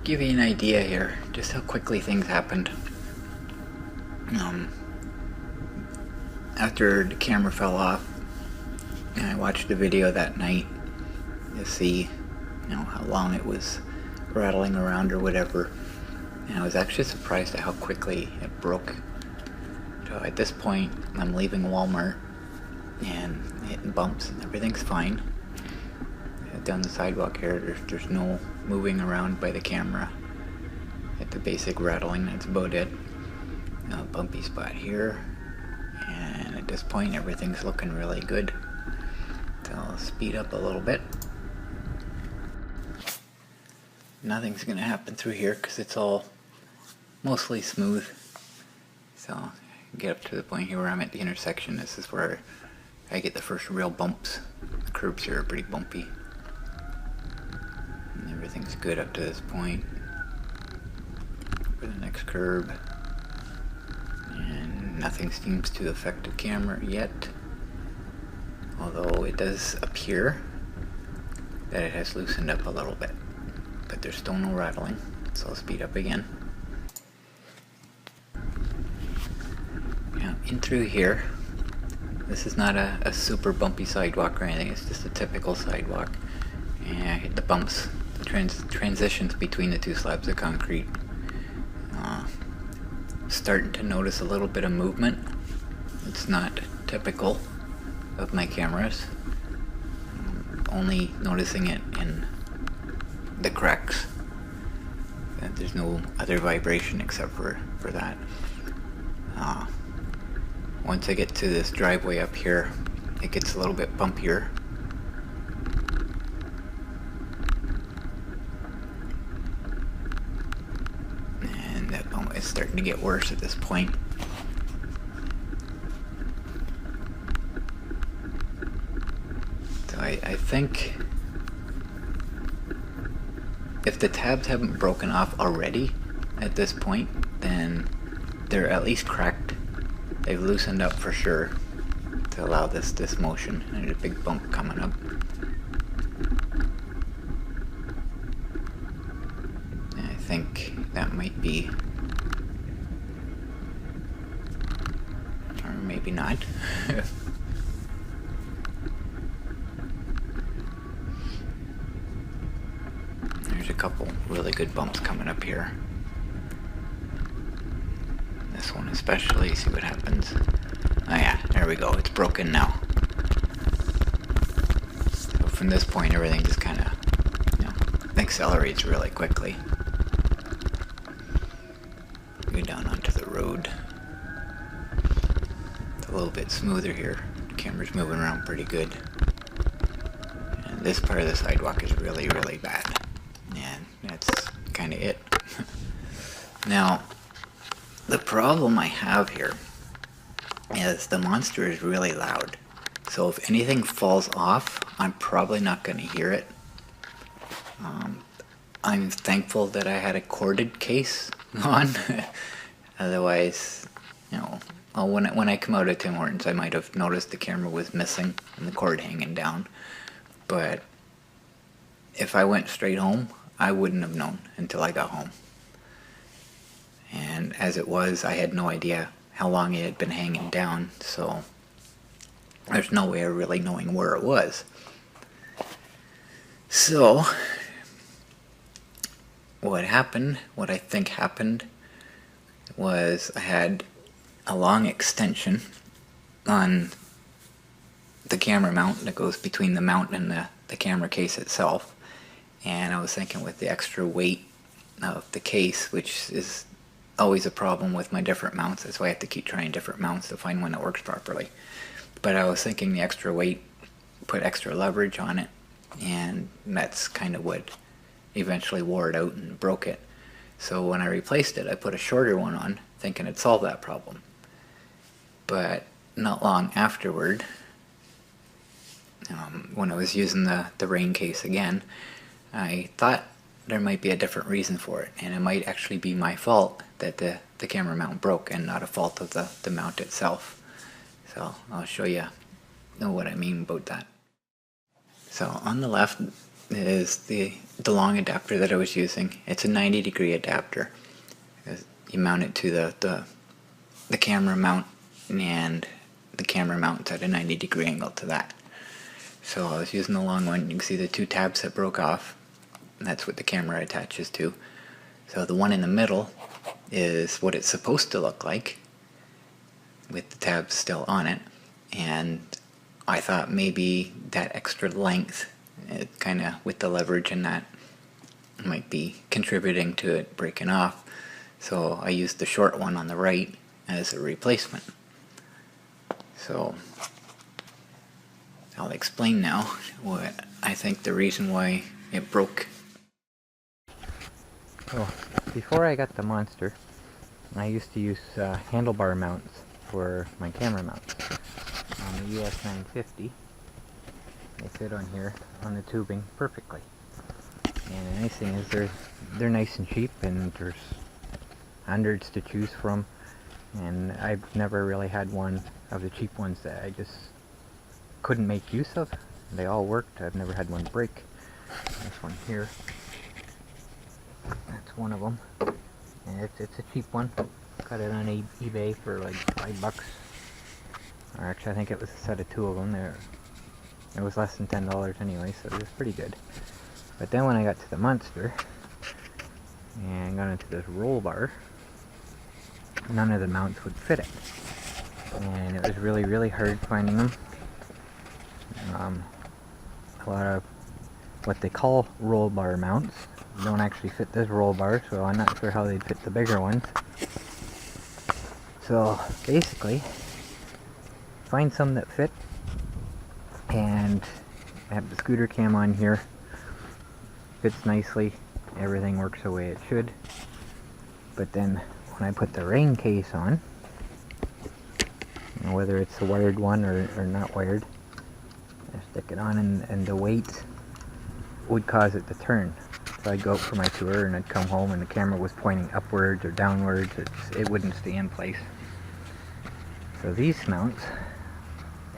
give you an idea here, just how quickly things happened. After the camera fell off, and I watched the video that night to see, how long it was rattling around or whatever, and I was actually surprised at how quickly it broke. So at this point, I'm leaving Walmart and hitting bumps, and everything's fine. Down the sidewalk here, there's no moving around by the camera. At the basic rattling, that's about it. A bumpy spot here, and at this point everything's looking really good. So I'll speed up a little bit. Nothing's gonna happen through here because it's all mostly smooth. So get up to the point here where I'm at the intersection. This is where I get the first real bumps. The curbs here are pretty bumpy. And everything's good up to this point. For the next curb. And nothing seems to affect the camera yet. Although it does appear that it has loosened up a little bit. But there's still no rattling, so I'll speed up again. Now, in through here, this is not a super bumpy sidewalk or anything, it's just a typical sidewalk. And I hit the bumps, the transitions between the two slabs of concrete. Starting to notice a little bit of movement. It's not typical of my cameras. Only noticing it in the cracks. There's no other vibration except for that. Once I get to this driveway up here, it gets a little bit bumpier. And that bump is starting to get worse at this point. So I think if the tabs haven't broken off already at this point, then they're at least cracked. They've loosened up for sure to allow this motion. And there's a big bump coming up. And I think that might be, or maybe not. There's a couple really good bumps coming up here. This one especially, see what happens. Oh yeah, there we go, it's broken now. So from this point everything just kind of, accelerates really quickly. Go down onto the road. It's a little bit smoother here. The camera's moving around pretty good. And this part of the sidewalk is really, really bad. And that's kind of it. Now, the problem I have here is the monster is really loud. So if anything falls off, I'm probably not going to hear it. I'm thankful that I had a corded case on. Otherwise, when I come out of Tim Hortons, I might have noticed the camera was missing and the cord hanging down. But if I went straight home, I wouldn't have known until I got home. And as it was, I had no idea how long it had been hanging down, so there's no way of really knowing where it was. So, what I think happened, was I had a long extension on the camera mount that goes between the mount and the camera case itself. And I was thinking with the extra weight of the case, which is always a problem with my different mounts, that's why I have to keep trying different mounts to find one that works properly. But I was thinking the extra weight put extra leverage on it, and that's kind of what eventually wore it out and broke it. So when I replaced it, I put a shorter one on, thinking it'd solve that problem. But not long afterward, when I was using the rain case again, I thought there might be a different reason for it, and it might actually be my fault that the camera mount broke and not a fault of the mount itself. So I'll show you what I mean about that. So on the left, is the long adapter that I was using. It's a 90-degree adapter. You mount it to the camera mount, and the camera mounts at a 90-degree angle to that. So I was using the long one. You can see the two tabs that broke off. And that's what the camera attaches to. So the one in the middle is what it's supposed to look like, with the tabs still on it. And I thought maybe that extra length, it kind of with the leverage and that, might be contributing to it breaking off. So I used the short one on the right as a replacement. So I'll explain now what I think the reason why it broke. Well, before I got the Monster, I used to use handlebar mounts for my camera mounts on the US 950. They fit on here on the tubing perfectly. And the nice thing is they're nice and cheap, and there's hundreds to choose from. And I've never really had one of the cheap ones that I just couldn't make use of. They all worked. I've never had one break. This one here, that's one of them. And it's a cheap one. Got it on eBay for like $5. Or actually, I think it was a set of two of them. It was less than $10 anyway, so it was pretty good. But then when I got to the Monster and got into this roll bar, none of the mounts would fit it. And it was really, really hard finding them. A lot of what they call roll bar mounts don't actually fit this roll bar, so I'm not sure how they'd fit the bigger ones. So basically, find some that fit, and I have the ScooterCam on here. Fits nicely, everything works the way it should. But then when I put the rain case on, whether it's the wired one or not wired, I stick it on, and the weight would cause it to turn. So I'd go out for my tour and I'd come home and the camera was pointing upwards or downwards. It wouldn't stay in place. So these mounts,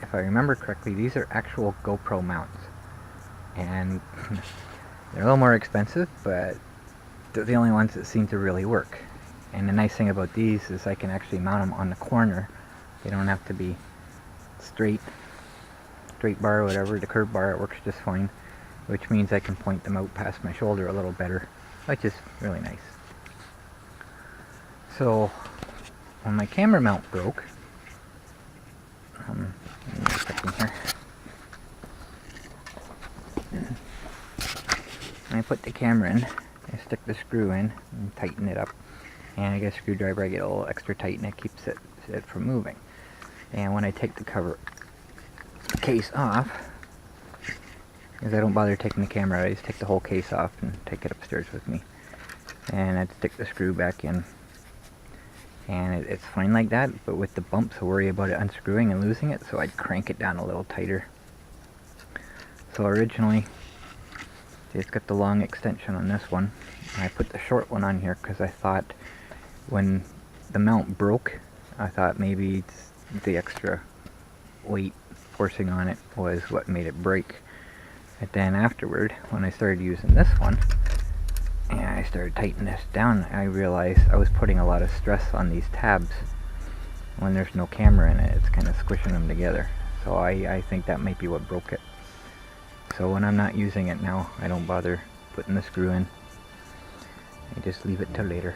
if I remember correctly, these are actual GoPro mounts. And they're a little more expensive, but they're the only ones that seem to really work. And the nice thing about these is I can actually mount them on the corner. They don't have to be straight bar or whatever, the curved bar, it works just fine, which means I can point them out past my shoulder a little better, which is really nice. So when my camera mount broke, let me stick in here. When I put the camera in, I stick the screw in and tighten it up, and I get a screwdriver, I get a little extra tight, and it keeps it from moving. And when I take the cover case off, because I don't bother taking the camera out, I just take the whole case off and take it upstairs with me, and I'd stick the screw back in, and it's fine like that. But with the bumps, I worry about it unscrewing and losing it, so I'd crank it down a little tighter. So originally, it's got the long extension on this one, and I put the short one on here because I thought when the mount broke, I thought maybe it's the extra weight forcing on it was what made it break. But then afterward, when I started using this one and I started tightening this down, I realized I was putting a lot of stress on these tabs. When there's no camera in it, it's kind of squishing them together. So I think that might be what broke it. So when I'm not using it now, I don't bother putting the screw in. I just leave it till later.